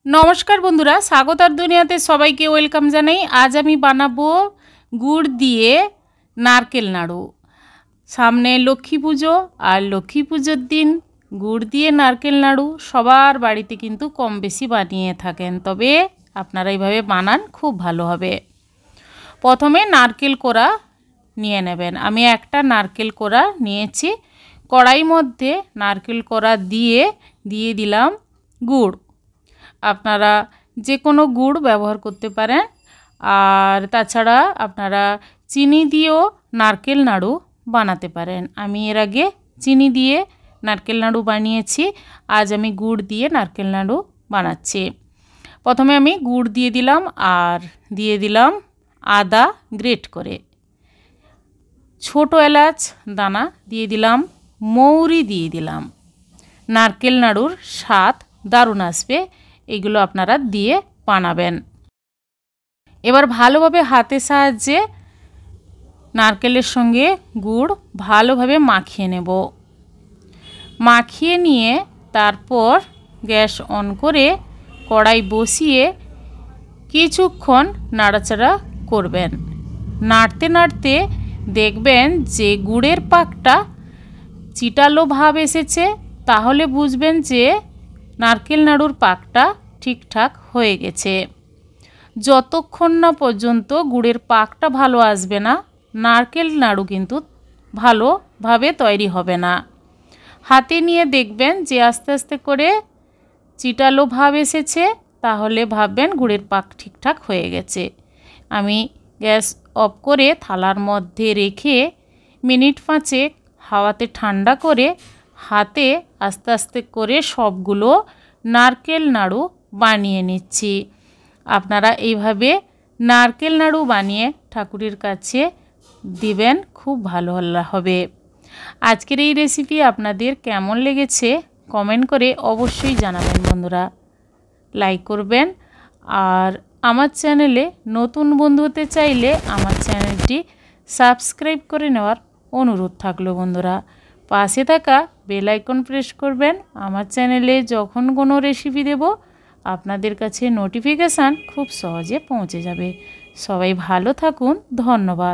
नमस्कार बंधुरा स्वागतार दुनियाते सबाइके वेलकाम जानाई। आज आमी बानाबो गुड़ दिए नारकेल नाड़ू। सामने लक्ष्मी पुजो और लक्ष्मी पुजोर दिन गुड़ दिए नारकेल नाड़ू सबार बाड़ीते किन्तु कम बेशी बानिये थाकेन, तबे आपनारा एइभाবে बानान खूब भालो हबे। प्रथमे नारकेल कोड़ा निये नेबेन। आमी एकटा नारकेल कोड़ा नियेछि। कड़ाई मध्य नारकेल कोड़ा दिए दिए दिलाम गुड़। আপনারা যে কোনো গুড় ব্যবহার করতে পারেন, আর তাছাড়া আপনারা চিনি দিয়েও নারকেল নাড়ু বানাতে পারেন। আমি এর আগে চিনি দিয়ে নারকেল নাড়ু বানিয়েছি, আজ আমি গুড় দিয়ে নারকেল নাড়ু বানাচ্ছি। প্রথমে আমি গুড় দিয়ে দিলাম আর দিয়ে দিলাম আদা গ্রেট করে, ছোট এলাচ দানা দিয়ে দিলাম, মৌরি দিয়ে দিলাম। নারকেল নাড়ুর স্বাদ দারুণ আসবে। এগুলো আপনারা দিয়ে বানাবেন। এবার ভালোভাবে হাতের সাহায্যে নারকেলের সঙ্গে গুড় ভালোভাবে মাখিয়ে নেব। মাখিয়ে নিয়ে তারপর গ্যাস অন করে কড়াই বসিয়ে কিছুক্ষণ নাড়াচাড়া করবেন। নাড়তে নাড়তে দেখবেন যে গুড়ের পাকটা চিটালো ভাব এসেছে, তাহলে বুঝবেন যে নারকেল নাড়ুর পাকটা ঠিকঠাক হয়ে গেছে। যতক্ষণ না পর্যন্ত গুড়ের পাকটা ভালো আসবে না, নারকেল নাড়ু কিন্তু ভালোভাবে তৈরি হবে না। হাতে নিয়ে দেখবেন যে আস্তে আস্তে করে চিটালো ভাব এসেছে, তাহলে ভাববেন গুড়ের পাক ঠিকঠাক হয়ে গেছে। আমি গ্যাস অফ করে থালার মধ্যে রেখে মিনিট 5 হাওয়াতে ঠান্ডা করে হাতে আস্তে আস্তে করে সবগুলো নারকেল নাড়ু বানিয়ে নিচ্ছি। আপনারা এইভাবে নারকেল নাড়ু বানিয়ে ঠাকুরের কাছে দিবেন, খুব ভালো হবে। আজকের এই রেসিপি আপনাদের কেমন লেগেছে কমেন্ট করে অবশ্যই জানাবেন বন্ধুরা। লাইক করবেন, আর আমার চ্যানেলে নতুন বন্ধু হতে চাইলে আমার চ্যানেলটি সাবস্ক্রাইব করে নেওয়ার অনুরোধ থাকলো বন্ধুরা। পাশে থাকা বেল আইকন প্রেস করবেন। আমার চ্যানেলে যখন কোনো রেসিপি দেব আপনাদের কাছে নোটিফিকেশান খুব সহজে পৌঁছে যাবে। সবাই ভালো থাকুন, ধন্যবাদ।